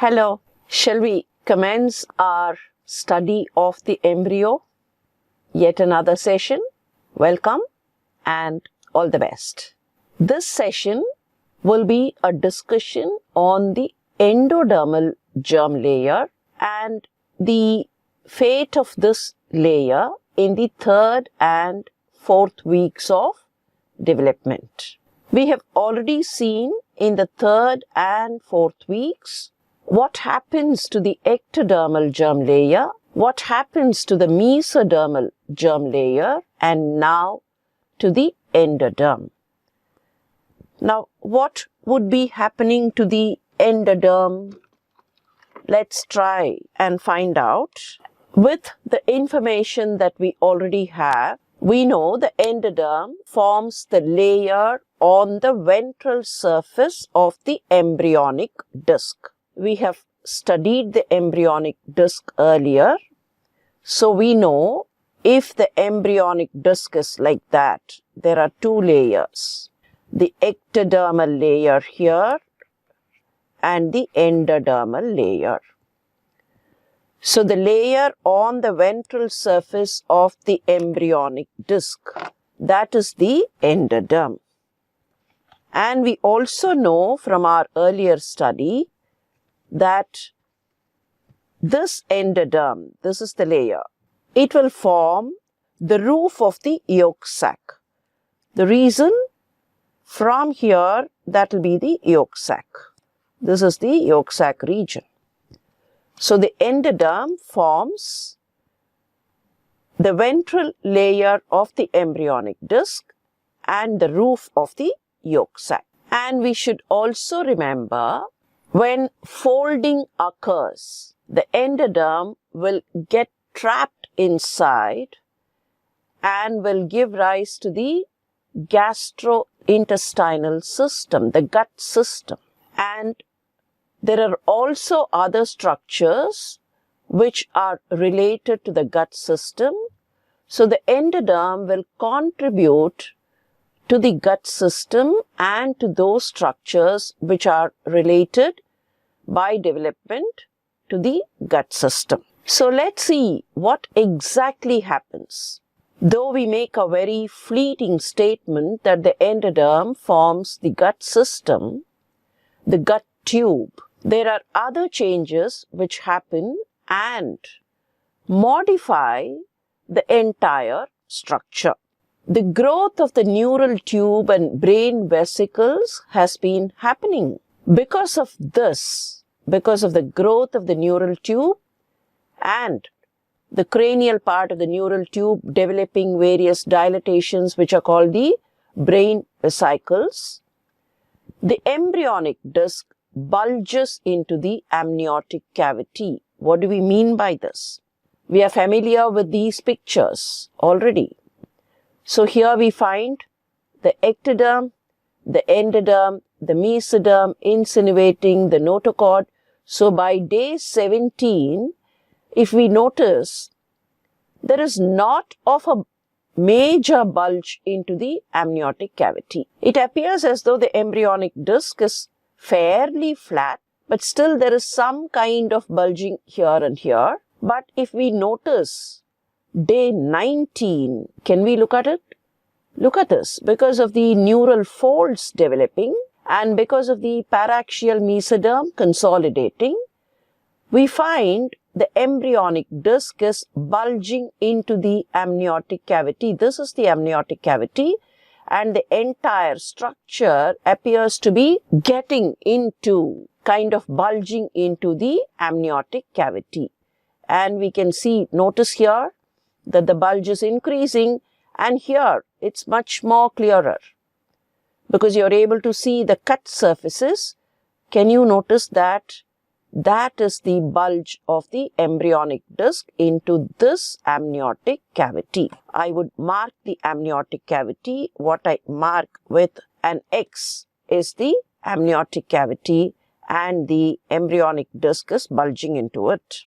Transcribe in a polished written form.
Hello, shall we commence our study of the embryo? Yet another session. Welcome and all the best. This session will be a discussion on the endodermal germ layer and the fate of this layer in the 3rd and 4th weeks of development. We have already seen in the 3rd and 4th weeks what happens to the ectodermal germ layer, what happens to the mesodermal germ layer, and now to the endoderm. Now, what would be happening to the endoderm? Let's try and find out. With the information that we already have, we know the endoderm forms the layer on the ventral surface of the embryonic disc. We have studied the embryonic disc earlier, so we know if the embryonic disc is like that, there are 2 layers. The ectodermal layer here and the endodermal layer. So the layer on the ventral surface of the embryonic disc, that is the endoderm. And we also know from our earlier study that this endoderm, this is the layer, it will form the roof of the yolk sac. The reason, from here, that will be the yolk sac. This is the yolk sac region. So the endoderm forms the ventral layer of the embryonic disc and the roof of the yolk sac. And we should also remember, when folding occurs, the endoderm will get trapped inside and will give rise to the gastrointestinal system, the gut system. And there are also other structures which are related to the gut system. So the endoderm will contribute to the gut system and to those structures which are related by development to the gut system. So let's see what exactly happens. Though we make a very fleeting statement that the endoderm forms the gut system, the gut tube, there are other changes which happen and modify the entire structure. The growth of the neural tube and brain vesicles has been happening. Because of this, because of the growth of the neural tube and the cranial part of the neural tube developing various dilatations which are called the brain vesicles, the embryonic disc bulges into the amniotic cavity. What do we mean by this? We are familiar with these pictures already. So here we find the ectoderm, the endoderm, the mesoderm insinuating the notochord. So by day 17, if we notice, there is not of a major bulge into the amniotic cavity. It appears as though the embryonic disc is fairly flat, but still there is some kind of bulging here and here. But if we notice day 19, can we look at it? Look at this. Because of the neural folds developing and because of the paraxial mesoderm consolidating, we find the embryonic disc is bulging into the amniotic cavity. This is the amniotic cavity, and the entire structure appears to be getting into, kind of bulging into the amniotic cavity. And we can see, notice here that the bulge is increasing, and here it's much more clearer because you're able to see the cut surfaces. Can you notice that? That is the bulge of the embryonic disc into this amniotic cavity. I would mark the amniotic cavity. What I mark with an X is the amniotic cavity, and the embryonic disc is bulging into it.